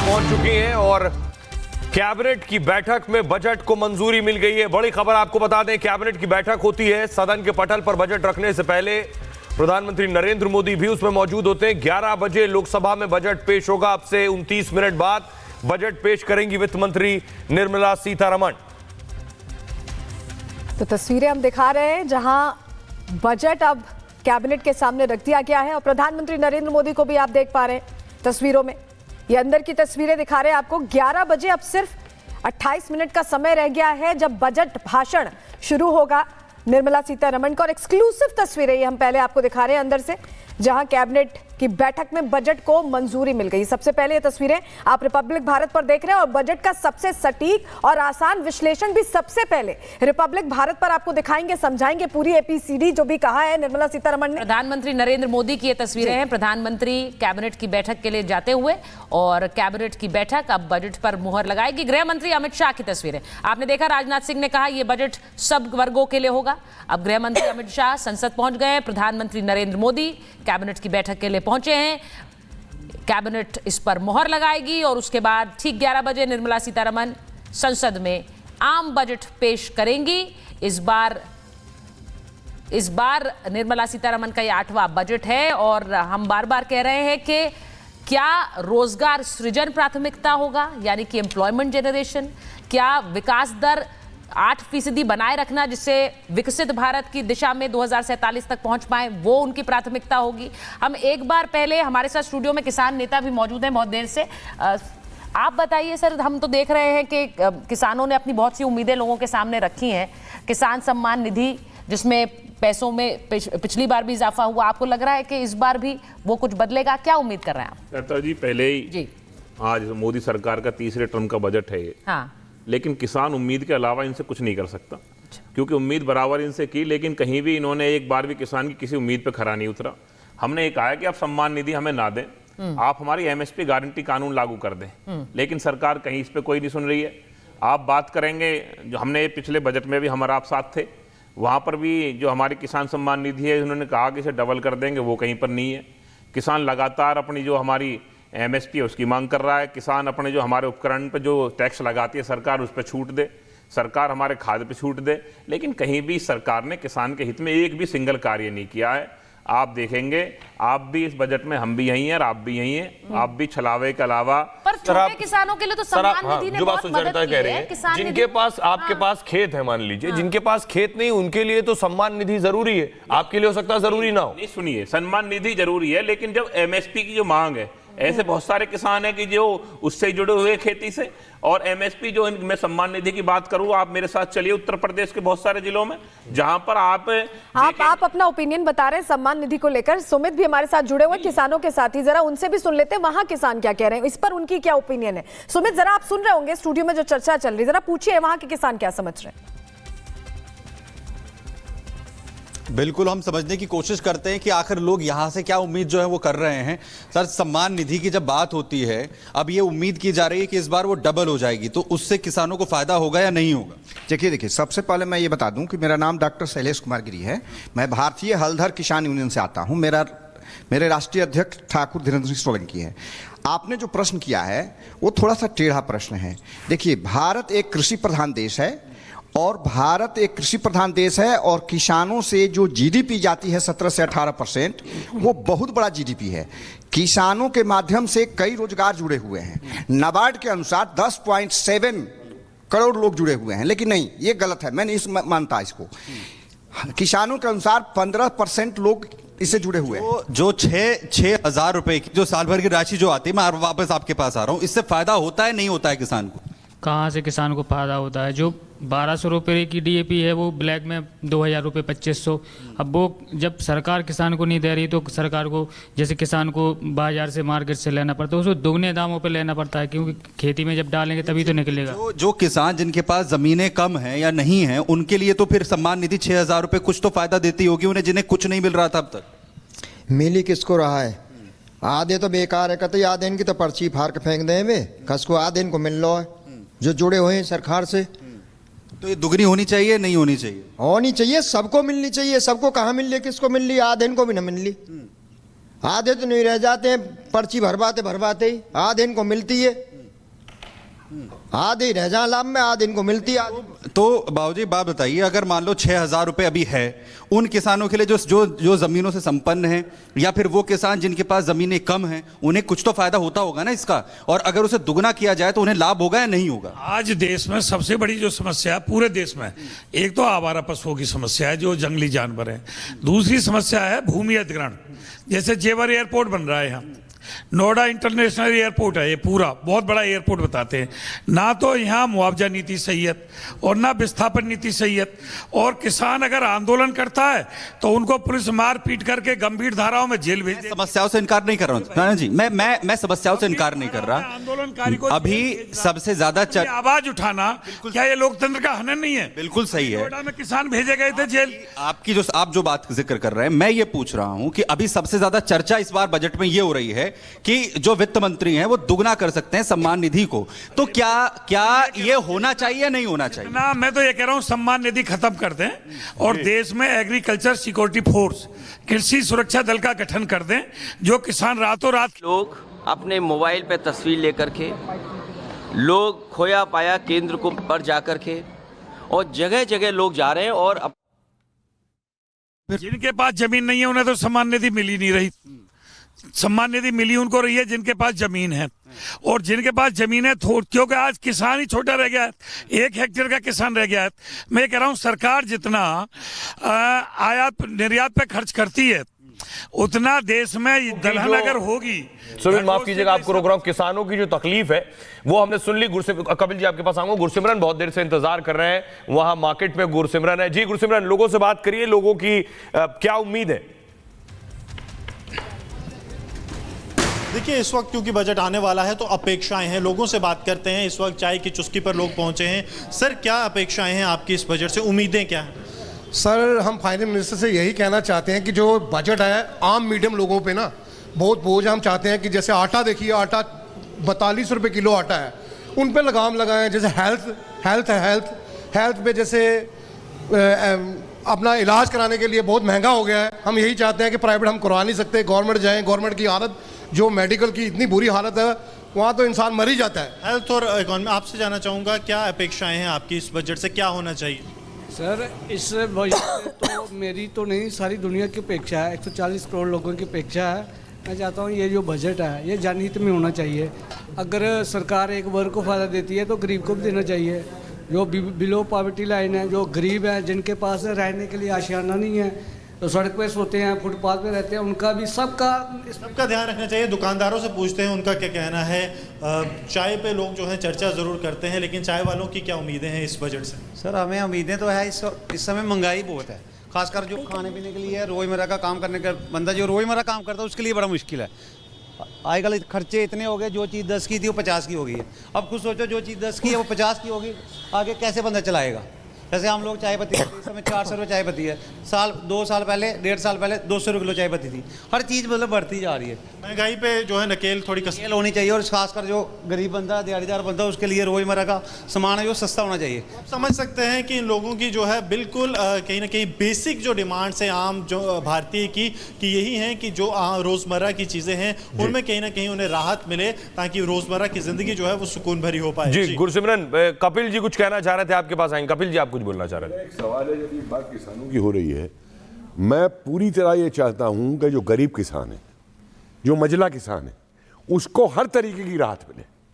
पहुंच चुकी हैं और कैबिनेट की बैठक में बजट को मंजूरी मिल गई है। बड़ी खबर आपको बता दें, कैबिनेट की बैठक होती है, सदन के पटल पर बजट रखने से पहले प्रधानमंत्री नरेंद्र मोदी भी उसमें मौजूद होते हैं। 11 बजे लोकसभा में बजट पेश होगा। अब से 29 मिनट बाद बजट पेश करेंगी वित्त मंत्री निर्मला सीतारमण। तो तस्वीरें हम दिखा रहे हैं जहां बजट अब कैबिनेट के सामने रख दिया गया है और प्रधानमंत्री नरेंद्र मोदी को भी आप देख पा रहे हैं तस्वीरों में। ये अंदर की तस्वीरें दिखा रहे हैं आपको। 11 बजे अब सिर्फ 28 मिनट का समय रह गया है जब बजट भाषण शुरू होगा निर्मला सीतारमण का। और एक्सक्लूसिव तस्वीरें ये हम पहले आपको दिखा रहे हैं अंदर से, जहां कैबिनेट की बैठक में बजट को मंजूरी मिल गई। सबसे पहले ये तस्वीरें आप रिपब्लिक भारत पर देख रहे हैं और बजट का सबसे सटीक और आसान विश्लेषण भी सबसे पहले रिपब्लिक भारत पर आपको दिखाएंगे, समझाएंगे पूरी एपीसीडी जो भी कहा है निर्मला सीतारमण ने। प्रधानमंत्री नरेंद्र मोदी की ये तस्वीरें हैं, प्रधानमंत्री कैबिनेट की बैठक के लिए जाते हुए, और कैबिनेट की बैठक अब बजट पर मुहर लगाएगी। गृह मंत्री अमित शाह की तस्वीरें आपने देखा, राजनाथ सिंह ने कहा यह बजट सब वर्गों के लिए होगा। अब गृह मंत्री अमित शाह संसद पहुंच गए, प्रधानमंत्री नरेंद्र मोदी कैबिनेट की बैठक के लिए पहुंचे हैं। कैबिनेट इस पर मुहर लगाएगी और उसके बाद ठीक 11 बजे निर्मला सीतारमण संसद में आम बजट पेश करेंगी। इस बार निर्मला सीतारमण का यह 8वां बजट है और हम बार बार कह रहे हैं कि क्या रोजगार सृजन प्राथमिकता होगा, यानी कि एम्प्लॉयमेंट जनरेशन, क्या विकास दर 8% बनाए रखना जिससे विकसित भारत की दिशा में 2047 तक पहुंच पाए, वो उनकी प्राथमिकता होगी। हम एक बार पहले, हमारे साथ स्टूडियो में किसान नेता भी मौजूद हैं बहुत देर से। आप बताइए सर, हम तो देख रहे हैं कि किसानों ने अपनी बहुत सी उम्मीदें लोगों के सामने रखी हैं। किसान सम्मान निधि जिसमें पैसों में पिछली बार भी इजाफा हुआ, आपको लग रहा है कि इस बार भी वो कुछ बदलेगा? क्या उम्मीद कर रहे हैं आप? कहता जी पहले ही जी, आज मोदी सरकार का तीसरे टर्म का बजट है ये। हाँ, लेकिन किसान उम्मीद के अलावा इनसे कुछ नहीं कर सकता, क्योंकि उम्मीद बराबर इनसे की, लेकिन कहीं भी इन्होंने एक बार भी किसान की किसी उम्मीद पे खरा नहीं उतरा। हमने ये कहा है कि आप सम्मान निधि हमें ना दें, आप हमारी एमएसपी गारंटी कानून लागू कर दें, लेकिन सरकार कहीं इस पे कोई नहीं सुन रही है। आप बात करेंगे, जो हमने पिछले बजट में भी हमारा आप साथ थे, वहाँ पर भी जो हमारी किसान सम्मान निधि है उन्होंने कहा कि इसे डबल कर देंगे, वो कहीं पर नहीं है। किसान लगातार अपनी जो हमारी एमएसपी है उसकी मांग कर रहा है। किसान अपने जो हमारे उपकरण पर जो टैक्स लगाती है सरकार, उस पर छूट दे, सरकार हमारे खाद पे छूट दे, लेकिन कहीं भी सरकार ने किसान के हित में एक भी सिंगल कार्य नहीं किया है। आप देखेंगे, आप भी इस बजट में, हम भी यहीं हैं और आप भी यहीं हैं, आप भी छलावे के अलावा। पर छोटे किसानों के लिए तो सम्मान निधि ने बहुत मदद की है। जिनके पास, आपके पास खेत है मान लीजिए, जिनके पास खेत नहीं उनके लिए तो सम्मान निधि जरूरी है, आपके लिए हो सकता है जरूरी ना हो। नहीं, सुनिए, सम्मान निधि जरूरी है, लेकिन जब एमएसपी की जो मांग है, ऐसे बहुत सारे किसान हैं कि जो उससे जुड़े हुए खेती से, और एमएसपी जो मैं सम्मान निधि की बात करूं, आप मेरे साथ चलिए उत्तर प्रदेश के बहुत सारे जिलों में जहां पर आप अपना ओपिनियन बता रहे हैं सम्मान निधि को लेकर। सुमित भी हमारे साथ जुड़े हुए किसानों के साथ ही, जरा उनसे भी सुन लेते हैं वहां किसान क्या कह रहे हैं, इस पर उनकी क्या ओपिनियन है। सुमित, जरा आप सुन रहे होंगे स्टूडियो में जो चर्चा चल रही है, जरा पूछिए वहां के किसान क्या समझ रहे हैं। बिल्कुल, हम समझने की कोशिश करते हैं कि आखिर लोग यहाँ से क्या उम्मीद जो है वो कर रहे हैं। सर, सम्मान निधि की जब बात होती है, अब ये उम्मीद की जा रही है कि इस बार वो डबल हो जाएगी, तो उससे किसानों को फायदा होगा या नहीं होगा? देखिए, सबसे पहले मैं ये बता दूं कि मेरा नाम डॉक्टर शैलेश कुमार गिरी है। मैं भारतीय हलधर किसान यूनियन से आता हूं। मेरे राष्ट्रीय अध्यक्ष ठाकुर धीरेन्द्र सिंह सोलंकी है। आपने जो प्रश्न किया है वो थोड़ा सा टेढ़ा प्रश्न है। देखिए, भारत एक कृषि प्रधान देश है, और भारत एक कृषि प्रधान देश है, और किसानों से जो जीडीपी जाती है 17 से 18%, वो बहुत बड़ा जीडीपी है। किसानों के माध्यम से कई रोजगार जुड़े हुए हैं। नाबार्ड के अनुसार 10.7 करोड़ लोग जुड़े हुए हैं, लेकिन नहीं, ये गलत है, मैं नहीं मानता इसको। किसानों के अनुसार 15% लोग इससे जुड़े हुए हैं। जो 6,000 रुपए की जो साल भर की राशि जो आती है, मैं वापस आपके पास आ रहा हूँ, इससे फायदा होता है नहीं होता है किसान को? कहाँ से किसान को फायदा होता है? जो 1200 रुपये की डीएपी है वो ब्लैक में 2000 रुपये 2500। अब वो जब सरकार किसान को नहीं दे रही तो सरकार को, जैसे किसान को बाजार से, मार्केट से लेना पड़ता है, उसको दोगुने दामों पे लेना पड़ता है, क्योंकि खेती में जब डालेंगे तभी तो निकलेगा। जो किसान जिनके पास जमीनें कम हैं या नहीं हैं, उनके लिए तो फिर सम्मान निधि 6,000 रुपये कुछ तो फायदा देती होगी उन्हें, जिन्हें कुछ नहीं मिल रहा था अब तक। मिली किसको रहा है? आधे तो बेकार है, कहते आधे इनकी तो पर्ची फाड़ के फेंक दें वे, कसको आधे इनको मिल रहा है जो जुड़े हुए हैं सरकार से। तो ये दुगनी होनी चाहिए, नहीं होनी चाहिए? होनी चाहिए, सबको मिलनी चाहिए। सबको कहाँ मिल रही, किसको मिल रही? आधे इनको भी न मिल रही। आधे तो नहीं रह जाते हैं पर्ची भरवाते ही, आधे इनको मिलती है। आधे रह जा लाभ में, आधे इनको मिलती है। तो बाबूजी बात बताइए, अगर मान लो 6,000 रुपए अभी है उन किसानों के लिए जो जमीनों से संपन्न हैं, या फिर वो किसान जिनके पास जमीनें कम हैं, उन्हें कुछ तो फायदा होता होगा ना इसका, और अगर उसे दुगना किया जाए तो उन्हें लाभ होगा या नहीं होगा? आज देश में सबसे बड़ी जो समस्या है पूरे देश में, एक तो आवारा पशुओं की समस्या है जो जंगली जानवर है, दूसरी समस्या है भूमि अधिग्रहण। जैसे जेवर एयरपोर्ट बन रहा है यहाँ, नोएडा इंटरनेशनल एयरपोर्ट है, ये पूरा बहुत बड़ा एयरपोर्ट बताते हैं, ना तो यहाँ मुआवजा नीति सही है और ना विस्थापन नीति सही है। और किसान अगर आंदोलन करता है तो उनको पुलिस मार पीट करके गंभीर धाराओं में जेल भेज देती है। समस्याओं से इनकार नहीं कर रहा हूं नाना जी, मैं समस्याओं से इनकार नहीं कर रहा। आंदोलनकारी को अभी सबसे ज्यादा आवाज उठाना क्या ये लोकतंत्र का हनन नहीं है? बिल्कुल सही है। नोएडा में किसान भेजे गए थे जेल। आप जो बात जिक्र कर रहे हैं, मैं ये पूछ रहा हूं कि अभी सबसे ज्यादा चर्चा इस बार बजट में ये हो रही है कि जो वित्त मंत्री हैं वो दुगना कर सकते हैं सम्मान निधि को, तो क्या ये होना चाहिए नहीं होना चाहिए? ना, मैं तो ये कह रहा हूं सम्मान निधि खत्म कर दें और देश में एग्रीकल्चर सिक्योरिटी फोर्स, कृषि सुरक्षा दल का गठन कर दें, जो किसान रातों रात। लोग अपने मोबाइल पे तस्वीर लेकर के, लोग खोया पाया केंद्र को पर जाकर के, और जगह जगह लोग जा रहे हैं और जिनके पास जमीन नहीं है उन्हें तो सम्मान निधि मिल ही नहीं रही। सम्मान निधि मिली उनको रही है जिनके पास जमीन है, और जिनके पास जमीन है क्योंकि आज किसान ही छोटा रह गया है, 1 हेक्टेयर का किसान रह गया है। मैं कह रहा हूं सरकार जितना आयात निर्यात पे खर्च करती है उतना देश में दलहन अगर होगी। सुनील माफ कीजिएगा, आपको रोक रहा हूं। किसानों की जो तकलीफ है वो हमने सुन ली। कपिल जी आपके पास आऊंगा। गुरसिमरन बहुत देर से इंतजार कर रहे हैं, वहां मार्केट में गुरसिमरन है। जी गुरसिमरन, लोगों से बात करिए, लोगों की क्या उम्मीद है? देखिए, इस वक्त क्योंकि बजट आने वाला है तो अपेक्षाएं हैं, लोगों से बात करते हैं। इस वक्त चाय की चुस्की पर लोग पहुंचे हैं। सर, क्या अपेक्षाएं हैं आपकी इस बजट से, उम्मीदें क्या हैं? सर, हम फाइनेंस मिनिस्टर से यही कहना चाहते हैं कि जो बजट है आम मीडियम लोगों पे ना बहुत बोझ। हम चाहते हैं कि जैसे आटा, देखिए आटा 42 रुपये किलो आटा है, उन पे लगाम लगाएं। जैसे हेल्थ पे जैसे अपना इलाज कराने के लिए बहुत महंगा हो गया है। हम यही चाहते हैं कि प्राइवेट हम करवा नहीं सकते, गवर्नमेंट जाएं। गवर्नमेंट की हालत, जो मेडिकल की इतनी बुरी हालत है, वहाँ तो इंसान मर ही जाता है। हेल्थ और इकोनॉमी, आपसे जानना चाहूँगा क्या अपेक्षाएं हैं आपकी इस बजट से, क्या होना चाहिए? सर, इस बजट से तो मेरी तो नहीं, सारी दुनिया की अपेक्षा है, 140 करोड़ लोगों की अपेक्षा है। मैं चाहता हूँ ये जो बजट है ये जनहित में होना चाहिए। अगर सरकार एक वर्ग को फ़ायदा देती है तो गरीब को भी देना चाहिए। जो बिलो पॉवर्टी लाइन है, जो गरीब हैं, जिनके पास रहने के लिए आशियाना नहीं है, तो सड़क पे सोते हैं, फुटपाथ पे रहते हैं, उनका भी सबका ध्यान रखना चाहिए। दुकानदारों से पूछते हैं उनका क्या कहना है। चाय पे लोग जो है चर्चा ज़रूर करते हैं, लेकिन चाय वालों की क्या उम्मीदें हैं इस बजट से? सर, हमें उम्मीदें तो है, इस समय महंगाई बहुत है, खासकर जो खाने पीने के लिए रोज़मर्रा का काम करने का बंदा जो रोज़मर्रा काम करता है उसके लिए बड़ा मुश्किल है। आजकल खर्चे इतने हो गए, जो चीज़ 10 की थी वो 50 की हो गई है। अब खुद सोचो, जो चीज़ 10 की है वो 50 की होगी, आगे कैसे बंदा चलाएगा? जैसे हम लोग चाय पत्ती, इस समय 400 रुपये चाय पत्ती है, 2 साल पहले 1.5 साल पहले 200 रुपये किलो चाय पत्ती थी। हर चीज़ मतलब बढ़ती जा रही है। महंगाई पे जो है नकेल थोड़ी कसर होनी चाहिए, और खासकर जो गरीब बंदा, दिहाड़ीदार बंदा, उसके लिए रोज़मर्रा का सामान है जो सस्ता होना चाहिए। समझ सकते हैं कि इन लोगों की जो है बिल्कुल कहीं ना कहीं बेसिक जो डिमांड्स हैं आम जो भारतीय की, कि यही हैं कि जो रोज़मर्रा की चीज़ें हैं उनमें कहीं ना कहीं उन्हें राहत मिले, ताकि रोज़मर्रा की ज़िंदगी जो है वो सुकून भरी हो पाए। जी गुरसिमरन, कपिल जी कुछ कहना चाह रहे थे, आपके पास आएंगे। कपिल जी, आप कुछ बोलना चाह रहे थे? सवाल है, जब ये बात किसानों की हो रही है, मैं पूरी तरह ये चाहता हूं कि जो गरीब किसान है, जो मजला किसान है, उसको हर तरीके की राहत मिले।